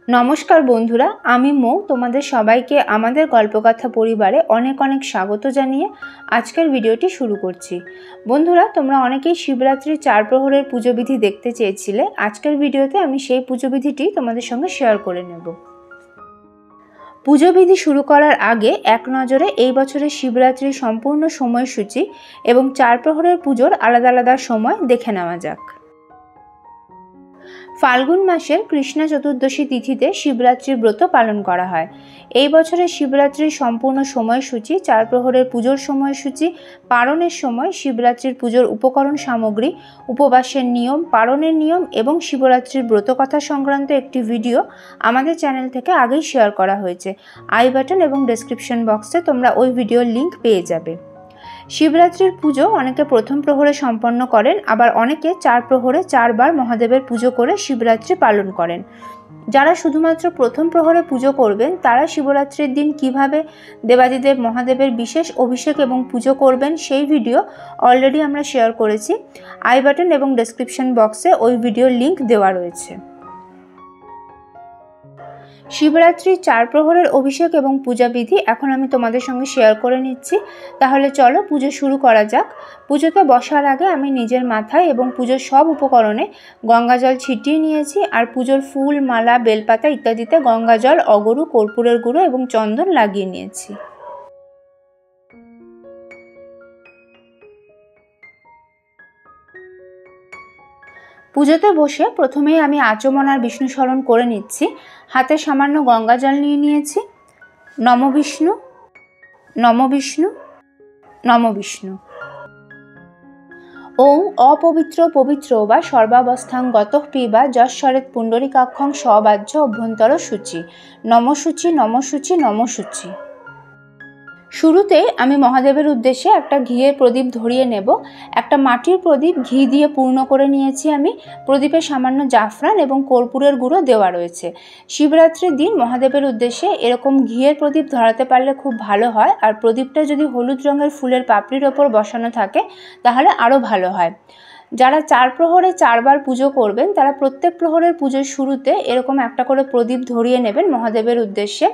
নমস্কার বন্ধুরা, আমি মৌ। তোমাদের সবাইকে আমাদের গল্পকথা পরিবারে অনেক অনেক স্বাগত জানিয়ে আজকের ভিডিওটি শুরু করছি। বন্ধুরা, তোমরা অনেকেই শিবরাত্রির 4 প্রহরের পুজোবিধি দেখতে চেয়েছিলে। আজকের ভিডিওতে আমি সেই পুজোবিধিটি তোমাদের সঙ্গে শেয়ার করে নেব। পুজোবিধি শুরু করার আগে এক নজরে এই বছরের শিবরাত্রির সম্পূর্ণ সময়সূচি এবং 4 প্রহরের পুজোর আলাদা আলাদা সময় দেখে নেওয়া যাক। ফাল্গুন মাসের কৃষ্ণা চতুর্দশী তিথিতে শিবরাত্রির ব্রত পালন করা হয়। এই বছরের শিবরাত্রির সম্পূর্ণ সময়সূচি, 4 প্রহরের পুজোর সময়সূচি, পারণের সময়, শিবরাত্রির পুজোর উপকরণ সামগ্রী, উপবাসের নিয়ম, পারণের নিয়ম এবং শিবরাত্রির ব্রতকথা সংক্রান্ত একটি ভিডিও আমাদের চ্যানেল থেকে আগেই শেয়ার করা হয়েছে। আই বাটন এবং ডেসক্রিপশন বক্সে তোমরা ওই ভিডিওর লিঙ্ক পেয়ে যাবে। শিবরাত্রির পুজো অনেকে প্রথম প্রহরে সম্পন্ন করেন, আবার অনেকে 4 প্রহরে 4 বার মহাদেবের পুজো করে শিবরাত্রি পালন করেন। যারা শুধুমাত্র প্রথম প্রহরে পুজো করবেন তারা শিবরাত্রির দিন কিভাবে দেবাদিদেব মহাদেবের বিশেষ অভিষেক এবং পুজো করবেন সেই ভিডিও অলরেডি আমরা শেয়ার করেছি। আই বাটন এবং ডেসক্রিপশন বক্সে ওই ভিডিওর লিঙ্ক দেওয়া রয়েছে। শিবরাত্রির 4 প্রহরের অভিষেক এবং পূজাবিধি এখন আমি তোমাদের সঙ্গে শেয়ার করে নিচ্ছি। তাহলে চলো পুজো শুরু করা যাক। পুজোতে বসার আগে আমি নিজের মাথায় এবং পুজোর সব উপকরণে গঙ্গা জল ছিটিয়ে নিয়েছি, আর পুজোর ফুল, মালা, বেলপাতা ইত্যাদিতে গঙ্গা জল, অগরু, কর্পূরের গুঁড়ো এবং চন্দন লাগিয়ে নিয়েছি। পুজোতে বসে প্রথমেই আমি আচমন আর বিষ্ণু স্মরণ করে নিচ্ছি। হাতে সামান্য গঙ্গা জল নিয়ে নিয়েছি। নম বিষ্ণু, নম বিষ্ণু, নম বিষ্ণু। ওং অপবিত্র পবিত্র বা সর্বাবস্থাং গতঃ পিবা যশ্বরেত পুণ্ডরিকাক্ষং সবাহ্য অভ্যন্তর সূচি। নম সূচি, নম সূচি, নম সূচি। শুরুতে আমি মহাদেবের উদ্দেশ্যে একটা ঘিয়ের প্রদীপ ধরিয়ে নেব। একটা মাটির প্রদীপ ঘি দিয়ে পূর্ণ করে নিয়েছি আমি। প্রদীপে সামান্য জাফরান এবং কর্পূরের গুঁড়ো দেওয়া রয়েছে। শিবরাত্রির দিন মহাদেবের উদ্দেশ্যে এরকম ঘিয়ের প্রদীপ ধরাতে পারলে খুব ভালো হয়, আর প্রদীপটা যদি হলুদ রঙের ফুলের পাপড়ির ওপর বসানো থাকে তাহলে আরও ভালো হয়। যারা 4 প্রহরে 4 বার পুজো করবেন তারা প্রত্যেক প্রহরের পুজোর শুরুতে এরকম একটা করে প্রদীপ ধরিয়ে নেবেন মহাদেবের উদ্দেশ্যে,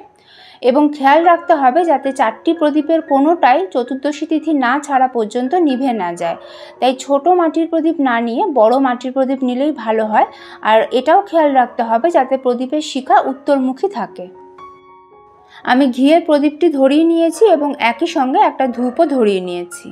এবং খেয়াল রাখতে হবে যাতে 4টি প্রদীপের কোনোটাই চতুর্দশী তিথি না ছাড়া পর্যন্ত নিভে না যায়। তাই ছোট মাটির প্রদীপ না নিয়ে বড় মাটির প্রদীপ নিলেই ভালো হয়। আর এটাও খেয়াল রাখতে হবে যাতে প্রদীপের শিখা উত্তরমুখী থাকে। আমি ঘিয়ের প্রদীপটি ধরিয়ে নিয়েছি এবং একই সঙ্গে একটা ধূপও ধরিয়ে নিয়েছি।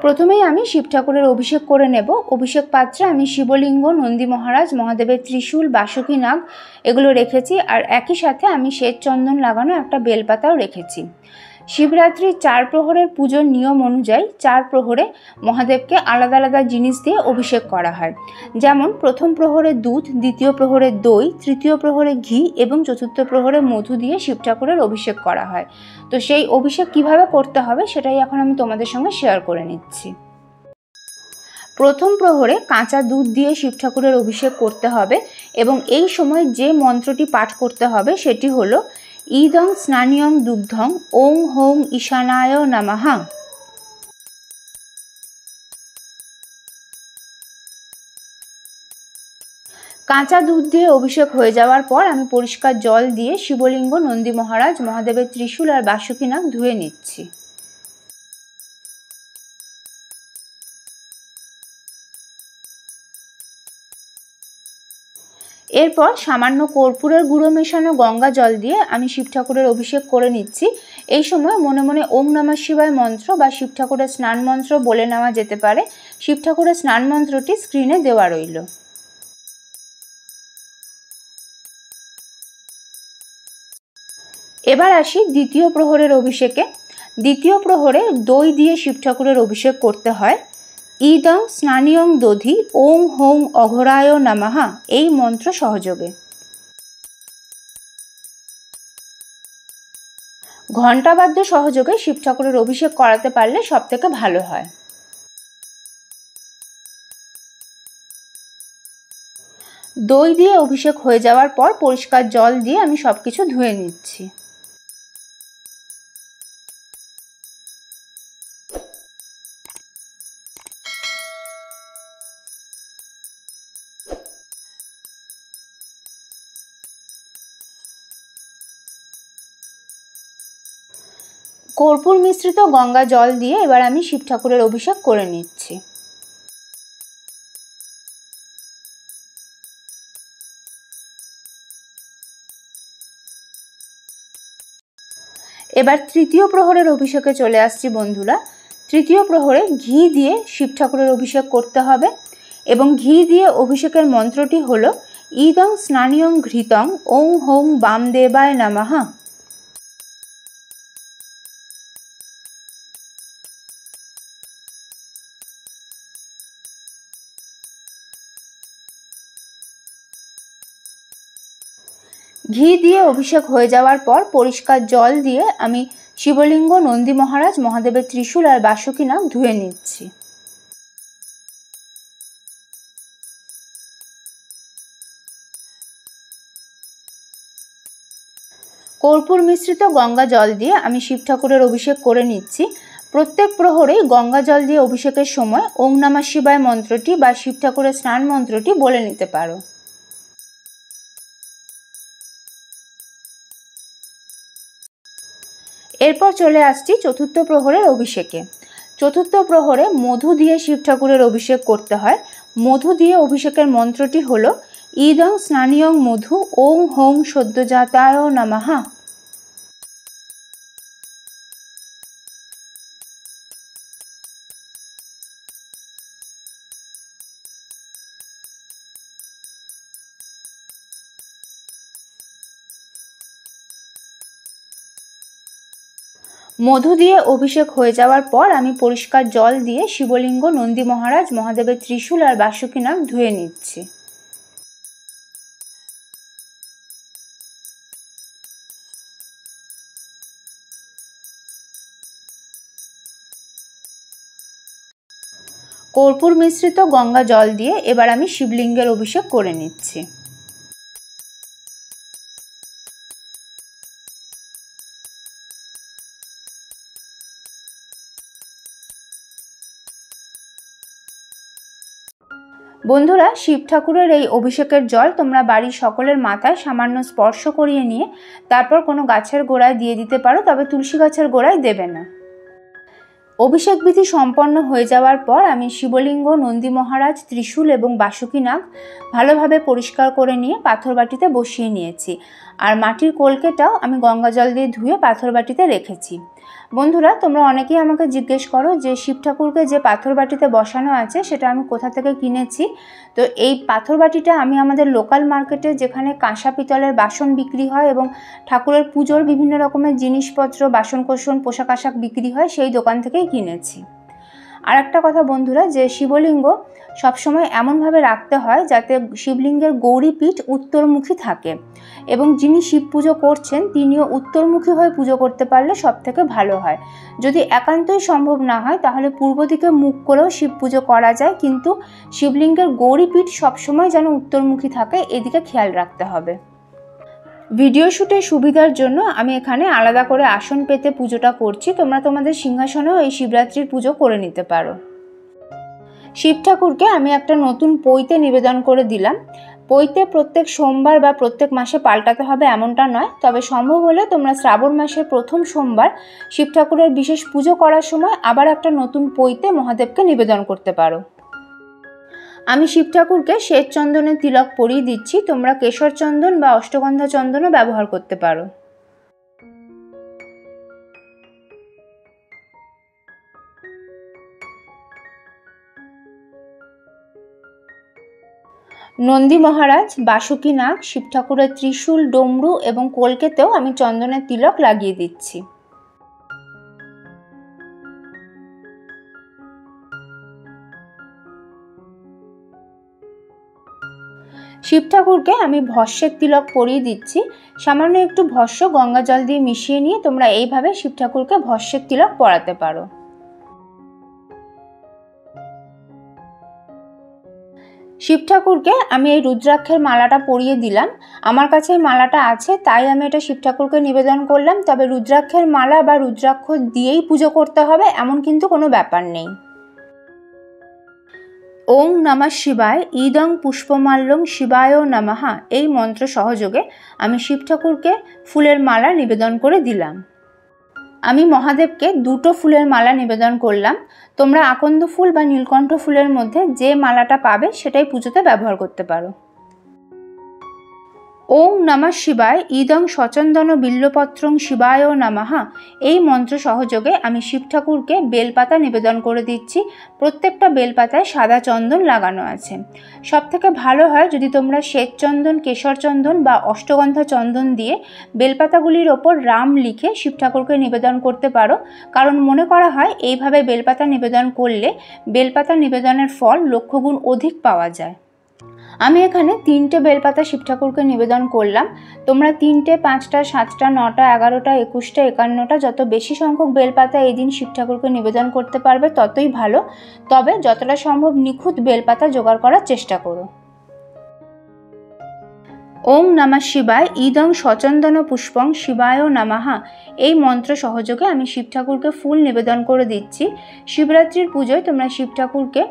প্রথমেই আমি শিব ঠাকুরের অভিষেক করে নেব। অভিষেক পাত্রে আমি শিবলিঙ্গ, নন্দী মহারাজ, মহাদেবের ত্রিশূল, বাসুকী নাগ এগুলো রেখেছি, আর একই সাথে আমি শ্বেত চন্দন লাগানো একটা বেলপাতাও রেখেছি। শিবরাত্রির 4 প্রহরের পুজোর নিয়ম অনুযায়ী 4 প্রহরে মহাদেবকে আলাদা আলাদা জিনিস দিয়ে অভিষেক করা হয়। যেমন প্রথম প্রহরে দুধ, দ্বিতীয় প্রহরে দই, তৃতীয় প্রহরে ঘি এবং চতুর্থ প্রহরে মধু দিয়ে শিব ঠাকুরের অভিষেক করা হয়। তো সেই অভিষেক কিভাবে করতে হবে সেটাই এখন আমি তোমাদের সঙ্গে শেয়ার করে নিচ্ছি। প্রথম প্রহরে কাঁচা দুধ দিয়ে শিব ঠাকুরের অভিষেক করতে হবে, এবং এই সময় যে মন্ত্রটি পাঠ করতে হবে সেটি হলো ইদং স্নানিয়ং দুগ্ধং ওং হোং ঈশানায় নমঃ। কাঁচা দুধ দিয়ে অভিষেক হয়ে যাওয়ার পর আমি পরিষ্কার জল দিয়ে শিবলিঙ্গ, নন্দী মহারাজ, মহাদেবের ত্রিশূল আর বাসুকী নাগ ধুয়ে নিচ্ছি। এরপর সামান্য কর্পূরের গুঁড়ো মেশানো গঙ্গা জল দিয়ে আমি শিব ঠাকুরের অভিষেক করে নিচ্ছি। এই সময় মনে মনে ওম নমঃ শিবায় মন্ত্র বা শিব ঠাকুরের স্নান মন্ত্র বলে নেওয়া যেতে পারে। শিব ঠাকুরের স্নান মন্ত্রটি স্ক্রিনে দেওয়া রইল। এবার আসি দ্বিতীয় প্রহরের অভিষেকে। দ্বিতীয় প্রহরে দই দিয়ে শিব ঠাকুরের অভিষেক করতে হয়। ইদং স্নানিয়ং দধি ওং হোং অঘরায় নমঃ এই মন্ত্র সহযোগে। ঘণ্টাবাদ্য সহযোগে শিব ঠাকুরের অভিষেক করাতে পারলে সব থেকে ভালো হয়। দই দিয়ে অভিষেক হয়ে যাওয়ার পর পরিষ্কার জল দিয়ে আমি সবকিছু ধুয়ে নিচ্ছি। কর্পূর মিশ্রিত গঙ্গা জল দিয়ে এবার আমি শিব ঠাকুরের অভিষেক করে নিচ্ছি। এবার তৃতীয় প্রহরের অভিষেকে চলে আসছি বন্ধুরা। তৃতীয় প্রহরে ঘি দিয়ে শিব ঠাকুরের অভিষেক করতে হবে এবং ঘি দিয়ে অভিষেকের মন্ত্রটি হলো ইদং স্নানিয়ং ঘৃতং ওং হং বামদেবায় নমঃ। ঘি দিয়ে অভিষেক হয়ে যাওয়ার পর পরিষ্কার জল দিয়ে আমি শিবলিঙ্গ, নন্দী মহারাজ, মহাদেবের ত্রিশূল আর বাসুকী নাগ ধুয়ে নিচ্ছি। কর্পূর মিশ্রিত গঙ্গা জল দিয়ে আমি শিব ঠাকুরের অভিষেক করে নিচ্ছি। প্রত্যেক প্রহরেই গঙ্গা জল দিয়ে অভিষেকের সময় ওং নমঃ শিবায় মন্ত্রটি বা শিব ঠাকুরের স্নান মন্ত্রটি বলে নিতে পারো। এরপর চলে আসছি চতুর্থ প্রহরের অভিষেকে। চতুর্থ প্রহরে মধু দিয়ে শিব ঠাকুরের অভিষেক করতে হয়। মধু দিয়ে অভিষেকের মন্ত্রটি হলো ইদং স্নানিয়ং মধু ওং হং সদ্যজাতায় নমঃ। মধু দিয়ে অভিষেক হয়ে যাওয়ার পর আমি পরিষ্কার জল দিয়ে শিবলিঙ্গ, নন্দী মহারাজ, মহাদেবের ত্রিশূল আর বাসুকী নাগ ধুয়ে নিচ্ছি। কর্পূর মিশ্রিত গঙ্গা জল দিয়ে এবার আমি শিবলিঙ্গের অভিষেক করে নিচ্ছি। বন্ধুরা, শিব ঠাকুরের এই অভিষেকের জল তোমরা বাড়ির সকলের মাথায় সামান্য স্পর্শ করিয়ে নিয়ে তারপর কোনো গাছের গোড়ায় দিয়ে দিতে পারো, তবে তুলসী গাছের গোড়ায় দেবে না। অভিষেক বিধি সম্পন্ন হয়ে যাওয়ার পর আমি শিবলিঙ্গ, নন্দী মহারাজ, ত্রিশূল এবং বাসুকী নাগ ভালোভাবে পরিষ্কার করে নিয়ে পাথর বাটিতে বসিয়ে নিয়েছি। আর মাটির কলকেটাও আমি গঙ্গা জল দিয়ে ধুয়ে পাথর বাটিতে রেখেছি। বন্ধুরা, তোমরা অনেকেই আমাকে জিজ্ঞেস করো যে শিব ঠাকুরকে যে পাথর বাটিতে বসানো আছে সেটা আমি কোথা থেকে কিনেছি। তো এই পাথর বাটিটা আমি আমাদের লোকাল মার্কেটে, যেখানে কাঁসা পিতলের বাসন বিক্রি হয় এবং ঠাকুরের পুজোর বিভিন্ন রকমের জিনিসপত্র, বাসনকোসন, পোশাক আশাক বিক্রি হয়, সেই দোকান থেকেই কিনেছি। আর একটা কথা বন্ধুরা, যে শিবলিঙ্গ সবসময় এমনভাবে রাখতে হয় যাতে শিবলিঙ্গের গৌরীপীঠ উত্তরমুখী থাকে এবং যিনি শিব পুজো করছেন তিনিও উত্তরমুখী হয়ে পুজো করতে পারলে সব থেকে ভালো হয়। যদি একান্তই সম্ভব না হয় তাহলে পূর্ব দিকে মুখ করেও শিব পুজো করা যায়, কিন্তু শিবলিঙ্গের গৌরীপীঠ সবসময় যেন উত্তরমুখী থাকে, এদিকে খেয়াল রাখতে হবে। ভিডিও শ্যুটের সুবিধার জন্য আমি এখানে আলাদা করে আসন পেতে পুজোটা করছি। তোমরা তোমাদের সিংহাসনেও এই শিবরাত্রির পুজো করে নিতে পারো। শিব ঠাকুরকে আমি একটা নতুন পৈতে নিবেদন করে দিলাম। পৈতে প্রত্যেক সোমবার বা প্রত্যেক মাসে পাল্টাতে হবে এমনটা নয়, তবে সম্ভব হলে তোমরা শ্রাবণ মাসের প্রথম সোমবার শিব ঠাকুরের বিশেষ পুজো করার সময় আবার একটা নতুন পৈতে মহাদেবকে নিবেদন করতে পারো। আমি শিব ঠাকুরকে শ্বেত চন্দনের তিলক পরিয়ে দিচ্ছি। তোমরা কেশর চন্দন বা অষ্টগন্ধা চন্দনও ব্যবহার করতে পারো। নন্দী মহারাজ, বাসুকী নাগ, শিব ঠাকুরের ত্রিশূল, ডমরু এবং কলকেতেও আমি চন্দনের তিলক লাগিয়ে দিচ্ছি। শিব ঠাকুরকে আমি ভস্যের তিলক পরিয়ে দিচ্ছি। সামান্য একটু ভস্য গঙ্গা জল দিয়ে মিশিয়ে নিয়ে তোমরা এইভাবে শিব ঠাকুরকে ভস্যের তিলক পরাতে পারো। শিব ঠাকুরকে আমি এই রুদ্রাক্ষের মালাটা পরিয়ে দিলাম। আমার কাছে এই মালাটা আছে তাই আমি এটা শিব ঠাকুরকে নিবেদন করলাম। তবে রুদ্রাক্ষের মালা বা রুদ্রাক্ষ দিয়েই পুজো করতে হবে এমন কিন্তু কোনো ব্যাপার নেই। ওং নমঃ শিবায় ইদং পুষ্পমাল্যং শিবায় নমঃ এই মন্ত্র সহযোগে আমি শিব ঠাকুরকে ফুলের মালা নিবেদন করে দিলাম। আমি মহাদেবকে দুটো ফুলের মালা নিবেদন করলাম। তোমরা আকন্দ ফুল বা নীলকণ্ঠ ফুলের মধ্যে যে মালাটা পাবে সেটাই পুজোতে ব্যবহার করতে পারো। ওং নমঃ শিবায় ইদং সচন্দন বিল্লপত্রং শিবায় নমঃ, এই মন্ত্র সহযোগে আমি শিব ঠাকুরকে বেলপাতা নিবেদন করে দিচ্ছি। প্রত্যেকটা বেলপাতায় সাদা চন্দন লাগানো আছে। সবথেকে ভালো হয় যদি তোমরা শ্বেত চন্দন, কেশর চন্দন বা অষ্টগন্ধা চন্দন দিয়ে বেলপাতাগুলির ওপর রাম লিখে শিব ঠাকুরকে নিবেদন করতে পারো, কারণ মনে করা হয় এইভাবে বেলপাতা নিবেদন করলে বেলপাতা নিবেদনের ফল লক্ষগুণ অধিক পাওয়া যায়। আমি এখানে 3টে বেলপাতা শিব ঠাকুরকে নিবেদন করলাম। তোমরা 3টে, 5টা, 7টা, 9টা, 11টা, 21টা, 51টা যত বেশি সংখ্যক বেলপাতা এই দিন শিব ঠাকুরকে নিবেদন করতে পারবে ততই ভালো। তবে যতটা সম্ভব নিখুঁত বেলপাতা জোগাড় করার চেষ্টা করো। ওং নমঃ শিবায় ইদং সচন্দন পুষ্পং শিবায় নমঃ, এই মন্ত্র সহযোগে আমি শিব ঠাকুরকে ফুল নিবেদন করে দিচ্ছি। শিবরাত্রির পুজোয় তোমরা শিব ঠাকুরকে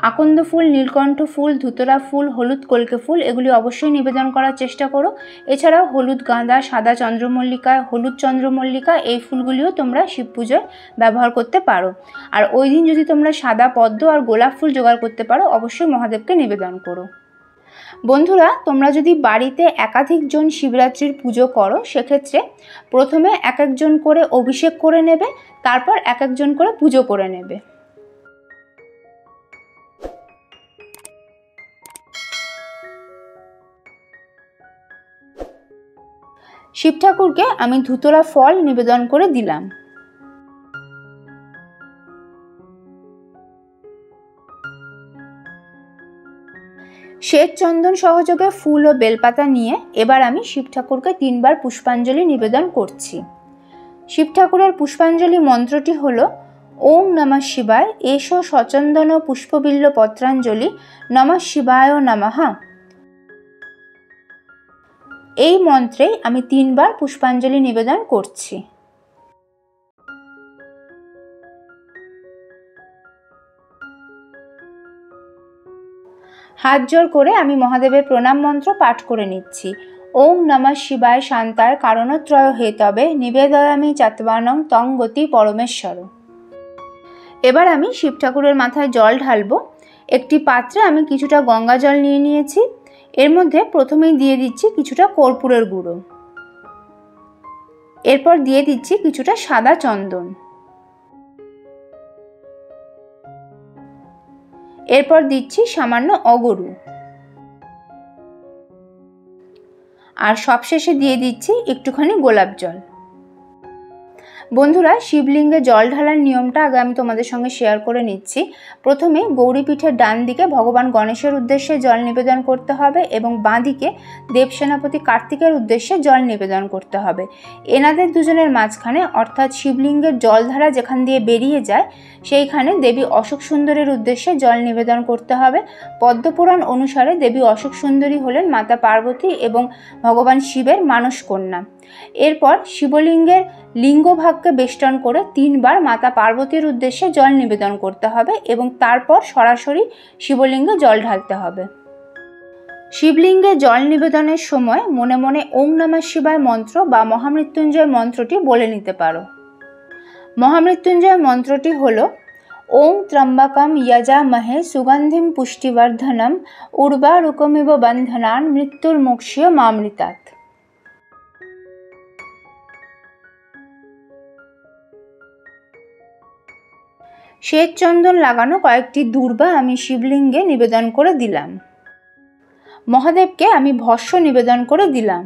আকন্দ ফুল, নীলকণ্ঠ ফুল, ধুতরা ফুল, হলুদ কলকে ফুল এগুলি অবশ্যই নিবেদন করার চেষ্টা করো। এছাড়াও হলুদ গাঁদা, সাদা চন্দ্রমল্লিকা, হলুদ চন্দ্রমল্লিকা এই ফুলগুলিও তোমরা শিব পুজোয় ব্যবহার করতে পারো। আর ওই দিন যদি তোমরা সাদা পদ্ম আর গোলাপ ফুল জোগাড় করতে পারো অবশ্যই মহাদেবকে নিবেদন করো। বন্ধুরা, তোমরা যদি বাড়িতে একাধিক জন শিবরাত্রির পুজো করো সেক্ষেত্রে প্রথমে এক একজন করে অভিষেক করে নেবে, তারপর এক একজন করে পুজো করে নেবে। শিব ঠাকুরকে আমি ধুতরা ফল নিবেদন করে দিলাম। শ্বেত চন্দন সহযোগে ফুল ও বেলপাতা নিয়ে এবার আমি শিব ঠাকুরকে 3বার পুষ্পাঞ্জলি নিবেদন করছি। শিব ঠাকুরের পুষ্পাঞ্জলি মন্ত্রটি হল ওং নমঃ শিবায় এষ সচন্দন পুষ্পবিল্ল পত্রাঞ্জলি নমঃ শিবায় নমঃ। এই মন্ত্রে আমি 3বার পুষ্পাঞ্জলি নিবেদন করছি। হাত জোড় করে আমি মহাদেবের প্রণাম মন্ত্র পাঠ করে নিচ্ছি। ওং নমঃ শিবায় শান্তায় কারণত্রয় হেতবে নিবেদয়ামি চাত্বানং তং গতি পরমেশ্বর। এবার আমি শিব ঠাকুরের মাথায় জল ঢালবো। একটি পাত্রে আমি কিছুটা গঙ্গা জল নিয়ে নিয়েছি। এর মধ্যে প্রথমেই দিয়ে দিচ্ছি কিছুটা কর্পূরের গুঁড়ো, এরপর দিয়ে দিচ্ছি কিছুটা সাদা চন্দন, এরপর দিচ্ছি সামান্য অগরু, আর সবশেষে দিয়ে দিচ্ছি একটুখানি গোলাপ জল। বন্ধুরা, শিবলিঙ্গে জল ঢালার নিয়মটা আগে আমি তোমাদের সঙ্গে শেয়ার করে নিচ্ছি। প্রথমে গৌরীপীঠের ডান দিকে ভগবান গণেশের উদ্দেশ্যে জল নিবেদন করতে হবে এবং বাঁ দিকে দেবসেনাপতি কার্তিকের উদ্দেশ্যে জল নিবেদন করতে হবে। এনাদের দুজনের মাঝখানে অর্থাৎ শিবলিঙ্গের জলধারা যেখান দিয়ে বেরিয়ে যায় সেইখানে দেবী অশোক সুন্দরীর উদ্দেশ্যে জল নিবেদন করতে হবে। পদ্মপুরাণ অনুসারে দেবী অশোক সুন্দরী হলেন মাতা পার্বতী এবং ভগবান শিবের মানস কন্যা। এরপর শিবলিঙ্গের লিঙ্গভাগকে বেষ্টন করে 3বার মাতা পার্বতীর উদ্দেশ্যে জল নিবেদন করতে হবে এবং তারপর সরাসরি শিবলিঙ্গে জল ঢালতে হবে। শিবলিঙ্গে জল নিবেদনের সময় মনে মনে ওং নমঃ শিবায় মন্ত্র বা মহামৃত্যুঞ্জয় মন্ত্রটি বলে নিতে পারো। মহামৃত্যুঞ্জয় মন্ত্রটি হল ওং ত্র্যম্বকম যজামহে সুগন্ধিম পুষ্টিবর্ধনম উর্বারুকমিব বন্ধনান মৃত্যুর্মোক্ষ্যয় মামৃতাৎ। শ্বেত চন্দন লাগানো কয়েকটি দূর্বা আমি শিবলিঙ্গে নিবেদন করে দিলাম। মহাদেবকে আমি ভস্য নিবেদন করে দিলাম।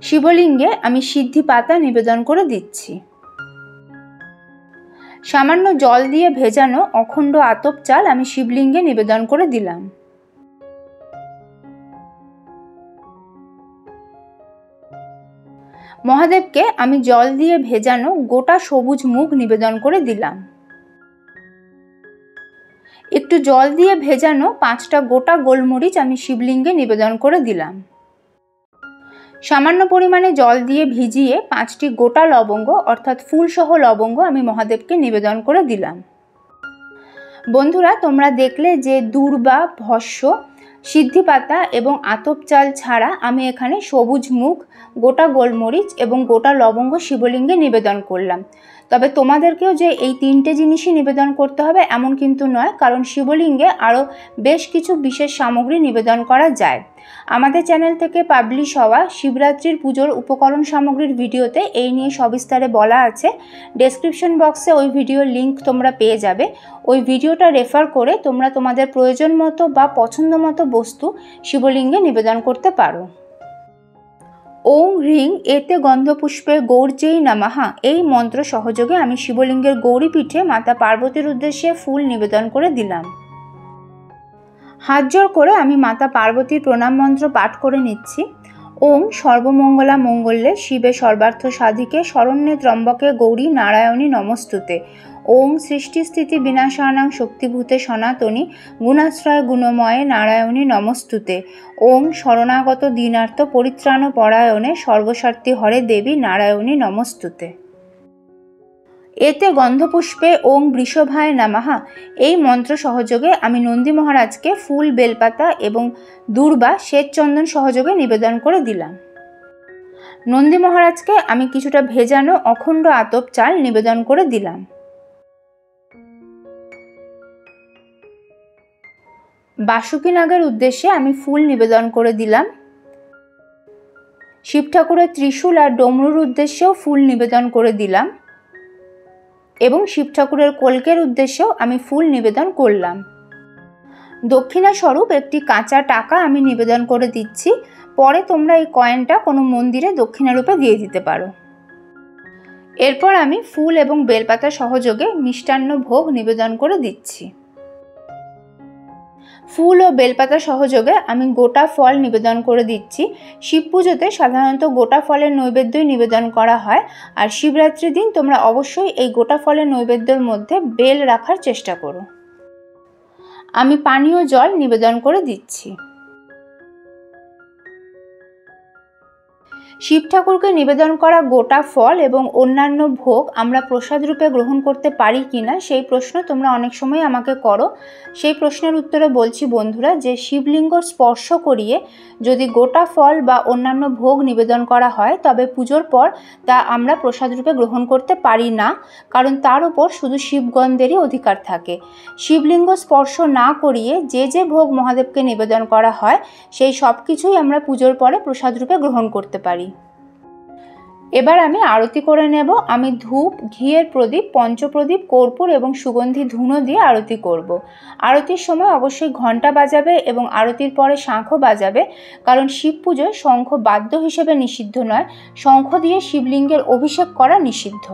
শিবলিঙ্গে আমি সিদ্ধি পাতা নিবেদন করে দিচ্ছি। সামান্য জল দিয়ে ভেজানো অখণ্ড আতপ চাল আমি শিবলিঙ্গে নিবেদন করে দিলাম। মহাদেবকে আমি জল দিয়ে ভেজানো গোটা সবুজ মুগ নিবেদন করে দিলাম। একটু জল দিয়ে ভেজানো 5টা গোটা গোলমরিচ আমি শিবলিঙ্গে নিবেদন করে দিলাম। সামান্য পরিমাণে জল দিয়ে ভিজিয়ে 5টি গোটা লবঙ্গ অর্থাৎ ফুলসহ লবঙ্গ আমি মহাদেবকে নিবেদন করে দিলাম। বন্ধুরা, তোমরা দেখলে যে দূর্বা, ভস্য, সিদ্ধি পাতা এবং আতপ চাল ছাড়া আমি এখানে সবুজ মুগ, গোটা গোলমরিচ এবং গোটা লবঙ্গ শিবলিঙ্গে নিবেদন করলাম। তবে তোমাদেরকেও যে এই 3টে জিনিসই নিবেদন করতে হবে এমন কিন্তু নয়, কারণ শিবলিঙ্গে আরও বেশ কিছু বিশেষ সামগ্রী নিবেদন করা যায়। আমাদের চ্যানেল থেকে পাবলিশ হওয়া শিবরাত্রির পুজোর উপকরণ সামগ্রীর ভিডিওতে এই নিয়ে সবিস্তারে বলা আছে। ডেসক্রিপশন বক্সে ওই ভিডিওর লিঙ্ক তোমরা পেয়ে যাবে। ওই ভিডিওটা রেফার করে তোমরা তোমাদের প্রয়োজন মতো বা পছন্দ মতো বস্তু শিবলিঙ্গে নিবেদন করতে পারো। ওং হ্রিং এতে গন্ধপুষ্পে গৌরজেই নমঃ এই মন্ত্র সহযোগে আমি শিবলিঙ্গের গৌরীপীঠে মাতা পার্বতীর উদ্দেশ্যে ফুল নিবেদন করে দিলাম। হাত জোড় করে আমি মাতা পার্বতীর প্রণাম মন্ত্র পাঠ করে নিচ্ছি। ওং সর্বমঙ্গলা মঙ্গলে শিবে সর্বার্থ সাধিকে শরণ্যে ত্রম্বকে গৌরী নারায়ণী নমস্তুতে। ওং সৃষ্টি স্থিতি বিনাশানাং শক্তিভূতে সনাতনী গুণাশ্রয় গুণময়ে নারায়ণী নমস্তুতে। ওং শরণাগত দীনার্থ পরিত্রাণ পরায়ণে সর্বস্বার্থী হরে দেবী নারায়ণী নমস্তুতে। এতে গন্ধপুষ্পে ওং বৃষভায় নমঃ এই মন্ত্র সহযোগে আমি নন্দী মহারাজকে ফুল, বেলপাতা এবং দূর্বা শ্বেত চন্দন সহযোগে নিবেদন করে দিলাম। নন্দী মহারাজকে আমি কিছুটা ভেজানো অখণ্ড আতপ চাল নিবেদন করে দিলাম। বাসুকী নাগের উদ্দেশ্যে আমি ফুল নিবেদন করে দিলাম। শিব ঠাকুরের ত্রিশূল আর ডমরুর উদ্দেশ্যেও ফুল নিবেদন করে দিলাম এবং শিব ঠাকুরের কলকের উদ্দেশ্যেও আমি ফুল নিবেদন করলাম। দক্ষিণা স্বরূপ একটি কাঁচা টাকা আমি নিবেদন করে দিচ্ছি। পরে তোমরা এই কয়েনটা কোনো মন্দিরে দক্ষিণা রূপে দিয়ে দিতে পারো। এরপর আমি ফুল এবং বেলপাতা সহযোগে মিষ্টান্ন ভোগ নিবেদন করে দিচ্ছি। ফুল ও বেলপাতা সহযোগে আমি গোটা ফল নিবেদন করে দিচ্ছি। শিব পুজোতে সাধারণত গোটা ফলের নৈবেদ্যই নিবেদন করা হয়, আর শিবরাত্রির দিন তোমরা অবশ্যই এই গোটা ফলের নৈবেদ্যের মধ্যে বেল রাখার চেষ্টা করো। আমি পানীয় জল নিবেদন করে দিচ্ছি। শিব ঠাকুরকে নিবেদন করা গোটা ফল এবং অন্যান্য ভোগ আমরা প্রসাদ রূপে গ্রহণ করতে পারি কিনা সেই প্রশ্ন তোমরা অনেক সময় আমাকে করো। সেই প্রশ্নের উত্তরে বলছি বন্ধুরা, যে শিবলিঙ্গ স্পর্শ করিয়ে যদি গোটা ফল বা অন্যান্য ভোগ নিবেদন করা হয় তবে পুজোর পর তা আমরা প্রসাদ রূপে গ্রহণ করতে পারি না, কারণ তার উপর শুধু শিবগন্ধেরই অধিকার থাকে। শিবলিঙ্গ স্পর্শ না করিয়ে যে যে ভোগ মহাদেবকে নিবেদন করা হয় সেই সব কিছুই আমরা পুজোর পরে প্রসাদ রূপে গ্রহণ করতে পারি। এবার আমি আরতি করে নেব। আমি ধূপ, ঘিয়ের প্রদীপ, পঞ্চপ্রদীপ, কর্পূর এবং সুগন্ধি ধুনো দিয়ে আরতি করব। আরতির সময় অবশ্যই ঘণ্টা বাজাবে এবং আরতির পরে শঙ্খও বাজাবে, কারণ শিব পুজোয় শঙ্খ বাদ্য হিসেবে নিষিদ্ধ নয়, শঙ্খ দিয়ে শিবলিঙ্গের অভিষেক করা নিষিদ্ধ।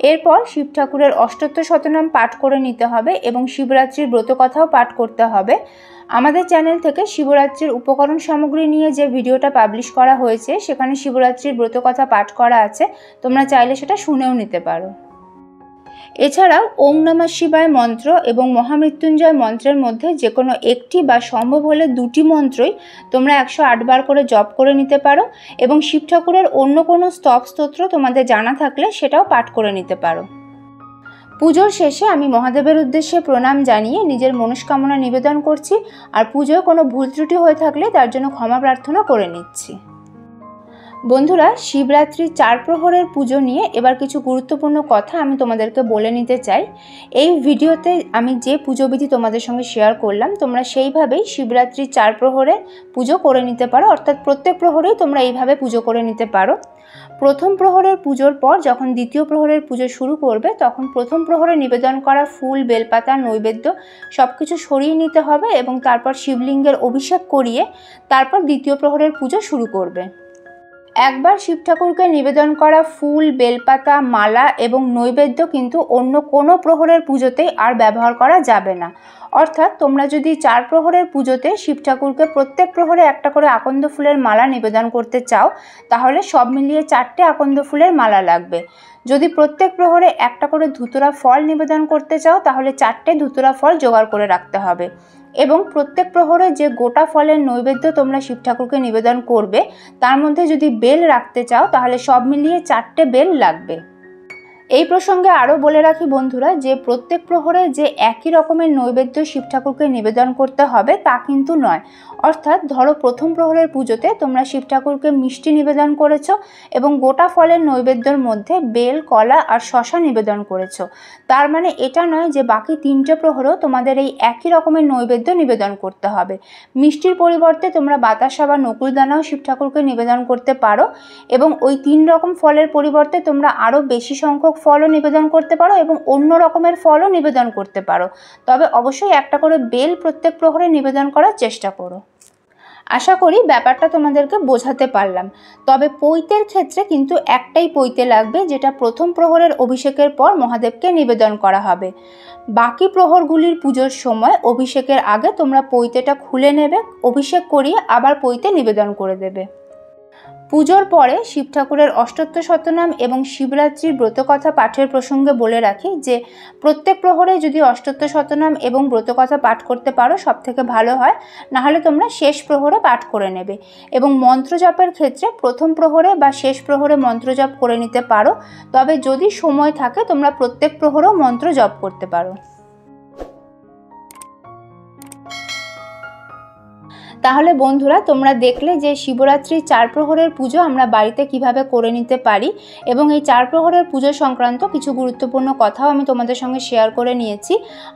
এরপর শিব ঠাকুরের অষ্টোত্তর শতনাম পাঠ করে নিতে হবে এবং শিবরাত্রির ব্রতকথাও পাঠ করতে হবে। আমাদের চ্যানেল থেকে শিবরাত্রির উপকরণ সামগ্রী নিয়ে যে ভিডিওটা পাবলিশ করা হয়েছে সেখানে শিবরাত্রির ব্রতকথা পাঠ করা আছে, তোমরা চাইলে সেটা শুনেও নিতে পারো। এছাড়াও ওম নমঃ শিবায় মন্ত্র এবং মহামৃত্যুঞ্জয় মন্ত্রের মধ্যে যে কোনো একটি বা সম্ভব হলে দুটি মন্ত্রই তোমরা 108 বার করে জপ করে নিতে পারো এবং শিব ঠাকুরের অন্য কোনো স্তব-স্তোত্র তোমাদের জানা থাকলে সেটাও পাঠ করে নিতে পারো। পুজোর শেষে আমি মহাদেবের উদ্দেশ্যে প্রণাম জানিয়ে নিজের মনস্কামনা নিবেদন করছি, আর পুজোয় কোনো ভুল ত্রুটি হয়ে থাকলে তার জন্য ক্ষমা প্রার্থনা করে নিচ্ছি। বন্ধুরা, শিবরাত্রির 4 প্রহরের পুজো নিয়ে এবার কিছু গুরুত্বপূর্ণ কথা আমি তোমাদেরকে বলে নিতে চাই। এই ভিডিওতে আমি যে পুজোবিধি তোমাদের সঙ্গে শেয়ার করলাম, তোমরা সেইভাবেই শিবরাত্রির 4 প্রহরে পুজো করে নিতে পারো, অর্থাৎ প্রত্যেক প্রহরেই তোমরা এইভাবে পুজো করে নিতে পারো। প্রথম প্রহরের পুজোর পর যখন দ্বিতীয় প্রহরের পুজো শুরু করবে, তখন প্রথম প্রহরে নিবেদন করা ফুল, বেলপাতা, নৈবেদ্য সব কিছু সরিয়ে নিতে হবে এবং তারপর শিবলিঙ্গের অভিষেক করিয়ে তারপর দ্বিতীয় প্রহরের পুজো শুরু করবে। একবার শিব ঠাকুরকে নিবেদন করা ফুল, বেলপাতা, মালা এবং নৈবেদ্য কিন্তু অন্য কোনো প্রহরের পুজোতেই আর ব্যবহার করা যাবে না। অর্থাৎ তোমরা যদি 4 প্রহরের পুজোতে শিব ঠাকুরকে প্রত্যেক প্রহরে একটা করে আকন্দ ফুলের মালা নিবেদন করতে চাও, তাহলে সব মিলিয়ে 4টে আকন্দ ফুলের মালা লাগবে। যদি প্রত্যেক প্রহরে একটা করে ধুতুরা ফল নিবেদন করতে চাও, তাহলে 4টে ধুতুরা ফল জোগাড় করে রাখতে হবে এবং প্রত্যেক প্রহরে যে গোটা ফলের নৈবেদ্য তোমরা শিব ঠাকুরকে নিবেদন করবে, তার মধ্যে যদি বেল রাখতে চাও তাহলে সব মিলিয়ে 4টে বেল লাগবে। এই প্রসঙ্গে আরও বলে রাখি বন্ধুরা, যে প্রত্যেক প্রহরে যে একই রকমের নৈবেদ্য শিব ঠাকুরকে নিবেদন করতে হবে তা কিন্তু নয়। অর্থাৎ ধরো প্রথম প্রহরের পুজোতে তোমরা শিব ঠাকুরকে মিষ্টি নিবেদন করেছো এবং গোটা ফলের নৈবেদ্যর মধ্যে বেল, কলা আর শশা নিবেদন করেছো, তার মানে এটা নয় যে বাকি 3টে প্রহরেও তোমাদের এই একই রকমের নৈবেদ্য নিবেদন করতে হবে। মিষ্টির পরিবর্তে তোমরা বাতাসা বা নকুলদানাও শিব ঠাকুরকে নিবেদন করতে পারো এবং ওই 3 রকম ফলের পরিবর্তে তোমরা আরও বেশি সংখ্যক ফলও নিবেদন করতে পারো এবং অন্য রকমের ফলও নিবেদন করতে পারো। তবে অবশ্যই একটা করে বেল প্রত্যেক প্রহরে নিবেদন করার চেষ্টা করো। আশা করি ব্যাপারটা তোমাদেরকে বোঝাতে পারলাম। তবে পৈতের ক্ষেত্রে কিন্তু একটাই পৈতে লাগবে, যেটা প্রথম প্রহরের অভিষেকের পর মহাদেবকে নিবেদন করা হবে। বাকি প্রহরগুলির পুজোর সময় অভিষেকের আগে তোমরা পৈতেটা খুলে নেবে, অভিষেক করিয়ে আবার পৈতে নিবেদন করে দেবে। পুজোর পরে শিব ঠাকুরের অষ্টোত্তর শতনাম এবং শিবরাত্রির ব্রতকথা পাঠের প্রসঙ্গে বলে রাখি যে প্রত্যেক প্রহরে যদি অষ্টোত্তর শতনাম এবং ব্রতকথা পাঠ করতে পারো সব থেকে ভালো হয়, নাহলে তোমরা শেষ প্রহরে পাঠ করে নেবে। এবং মন্ত্র জপের ক্ষেত্রে প্রথম প্রহরে বা শেষ প্রহরে মন্ত্র জপ করে নিতে পারো, তবে যদি সময় থাকে তোমরা প্রত্যেক প্রহরেও মন্ত্র জপ করতে পারো। তাহলে বন্ধুরা, তোমরা দেখলে যে শিবরাত্রির 4 প্রহরের পুজো আমরা বাড়িতে কিভাবে করে নিতে পারি এবং এই 4 প্রহরের পুজো সংক্রান্ত কিছু গুরুত্বপূর্ণ কথাও আমি তোমাদের সঙ্গে শেয়ার করে নিয়েছি।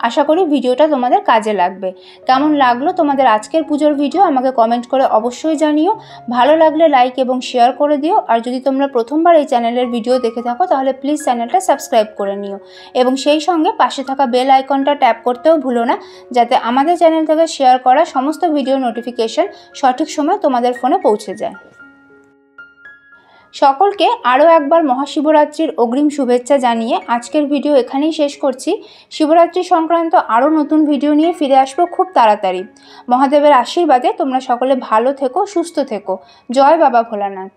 আশা করি ভিডিওটা তোমাদের কাজে লাগবে। কেমন লাগলো তোমাদের আজকের পুজোর ভিডিও আমাকে কমেন্ট করে অবশ্যই জানিও। ভালো লাগলে লাইক এবং শেয়ার করে দিও। আর যদি তোমরা প্রথমবার এই চ্যানেলের ভিডিও দেখে থাকো তাহলে প্লিজ চ্যানেলটা সাবস্ক্রাইব করে নিও এবং সেই সঙ্গে পাশে থাকা বেল আইকনটা ট্যাপ করতেও ভুলো না, যাতে আমাদের চ্যানেল থেকে শেয়ার করা সমস্ত ভিডিও নোটিফিকেশন সঠিক সময় তোমাদের ফোনে পৌঁছে যায়। সকলকে আরও একবার মহাশিবরাত্রির অগ্রিম শুভেচ্ছা জানিয়ে আজকের ভিডিও এখানেই শেষ করছি। শিবরাত্রি সংক্রান্ত আরও নতুন ভিডিও নিয়ে ফিরে আসবো খুব তাড়াতাড়ি। মহাদেবের আশীর্বাদে তোমরা সকলে ভালো থেকো, সুস্থ থেকো। জয় বাবা ভোলানাথ।